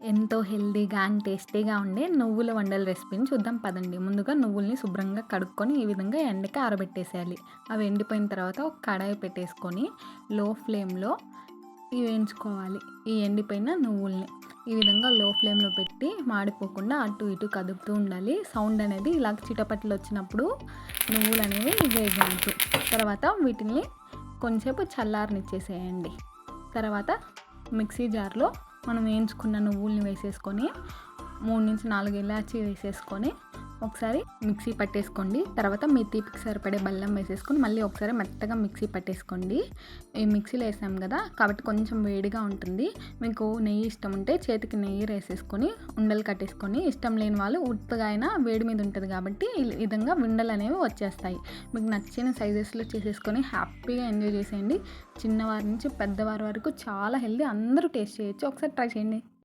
ఎంతో హెల్తీగా అండ్ టేస్టీగా ఉండే నువ్వుల వండల రెసిపీని చూద్దాం పదండి. ముందుగా నువ్వుల్ని శుభ్రంగా కడుక్కొని ఈ విధంగా ఎండకి ఆరబెట్టేసేయాలి. అవి ఎండిపోయిన తర్వాత ఒక కడాయి పెట్టేసుకొని లో ఫ్లేమ్‌లో ఇవి వేయించుకోవాలి. ఈ ఎండిపోయిన నువ్వుల్ని ఈ విధంగా లో ఫ్లేమ్‌లో పెట్టి మాడిపోకుండా అటు ఇటు కదుపుతూ ఉండాలి. సౌండ్ అనేది ఇలా చిటపటలు వచ్చినప్పుడు నువ్వులనేవి వేగినట్టు. తర్వాత వీటిని కొంచెంసేపు చల్లారనిచ్చేసేయండి. తర్వాత మిక్సీ జార్‌లో మనం వేయించుకున్న నువ్వుల్ని వేసేసుకొని 3-4 ఇలాచీ వేసేసుకొని ఒకసారి మిక్సీ పట్టేసుకోండి. తర్వాత మీ తీపికి సరిపడే బెల్లం వేసేసుకొని మళ్ళీ ఒకసారి మెత్తగా మిక్సీ పట్టేసుకోండి. ఈ మిక్సీలో వేసాం కదా కాబట్టి కొంచెం వేడిగా ఉంటుంది. మీకు నెయ్యి ఇష్టం ఉంటే చేతికి నెయ్యి వేసేసుకొని ఉండలు కట్టేసుకొని, ఇష్టం లేని వాళ్ళు ఉత్తగా అయినా వేడి మీద ఉంటుంది కాబట్టి ఈ విధంగా ఉండలు అనేవి వచ్చేస్తాయి. మీకు నచ్చిన సైజెస్లో చేసేసుకొని హ్యాపీగా ఎంజాయ్ చేసేయండి. చిన్నవారి నుంచి పెద్దవారి వరకు చాలా హెల్తీ, అందరూ టేస్ట్ చేయొచ్చు. ఒకసారి ట్రై చేయండి.